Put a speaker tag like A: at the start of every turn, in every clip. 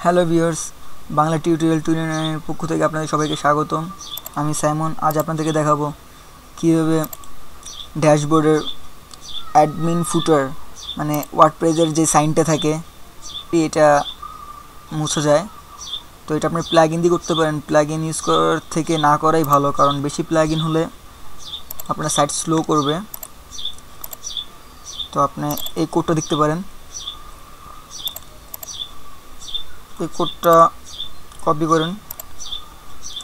A: Hello viewers, Bangla tutorial 29 পক্ষ থেকে আপনাদের সবাইকে স্বাগতম। আমি সাইমন। আজ আপনাদেরকে দেখাবো কীভাবে ড্যাশবোর্ডের অ্যাডমিন ফুটার মানে ওয়ার্ডপ্রেসের যে সাইনটা থাকে এটা মুছে যায়। তো এটা আপনি প্লাগইন দিয়ে করতে পারেন। প্লাগইন ইউজ করার থেকে না করাই ভালো, কারণ বেশি প্লাগইন হলে আপনার সাইট স্লো করবে। তো আপনি এই কোডটা দেখতে পারেন, এই কোডটা কপি করেন,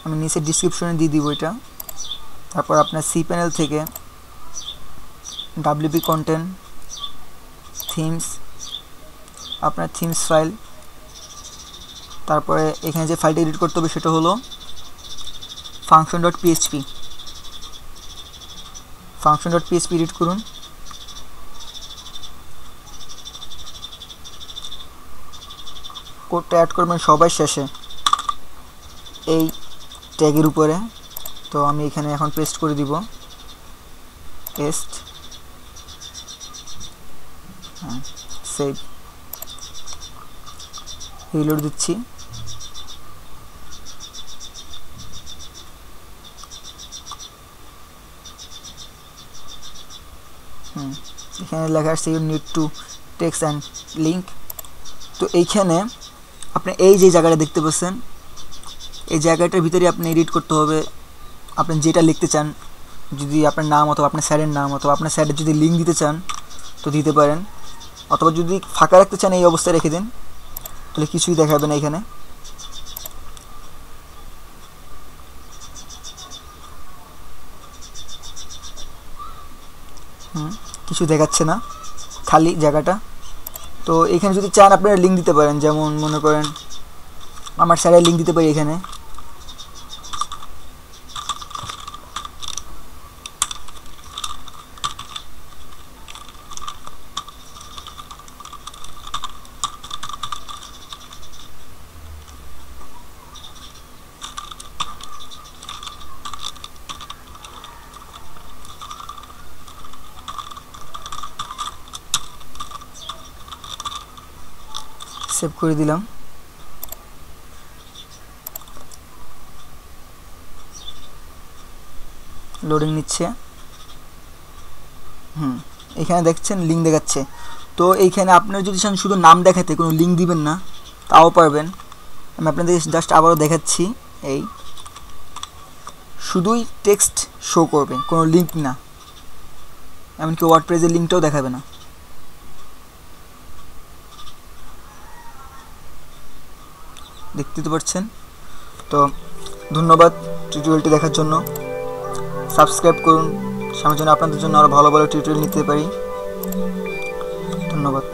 A: আমি নিচে ডিসক্রিপশনে দিয়ে দিব এটা। তারপর আপনার cPanel থেকে WP কন্টেন্ট থিমস, আপনার থিমস ফাইল, তারপরে এখানে যে ফাইলটা এডিট করতে হবে সেটা হলো function.php। function.php এডিট করুন। কোডটা অ্যাড করবেন সবার শেষে এই ট্যাগের উপরে। তো আমি এখানে এখন পেস্ট করে দিব, পেস্ট, সেভ, রিলোড দিচ্ছি। এখানে লেখা আসছে you need to text and link. তো এইখানে আপনি এই যে জায়গাটা দেখতে পাচ্ছেন, এই জায়গাটার ভিতরে আপনি এডিট করতে হবে আপনি যেটা লিখতে চান। যদি আপনার নাম অথবা আপনার স্যারের নাম অথবা আপনার স্যারের যদি লিঙ্ক দিতে চান তো দিতে পারেন, অথবা যদি ফাঁকা রাখতে চান এই অবস্থায় রেখে দিন, তাহলে কিছুই দেখাবে না। এখানে কিছু দেখাচ্ছে না, খালি জায়গাটা। তো এখানে যদি চান আপনারা লিঙ্ক দিতে পারেন, যেমন মনে করেন আমার স্যারের লিঙ্ক দিতে পারি এখানে। সেভ করে দিলাম। লোডিং নিচ্ছে। এখানে দেখছেন লিঙ্ক দেখাচ্ছে। তো এইখানে আপনার যদি চান শুধু নাম দেখাতে, কোনো লিঙ্ক দিবেন না, তাও পারবেন। আমি আপনাদের জাস্ট আবারও দেখাচ্ছি, এই শুধুই টেক্সট শো করবে, কোনো লিঙ্ক না, এমনকি ওয়ার্ডপ্রেসের লিঙ্কটাও দেখাবে না। দেখতে তো পাচ্ছেন। তো ধন্যবাদ টিউটোরিয়ালটি দেখার জন্য। সাবস্ক্রাইব করুন, সামনের জন্য আপনাদের জন্য আরও ভালো ভালো টিউটোরিয়াল নিতে পারি। ধন্যবাদ।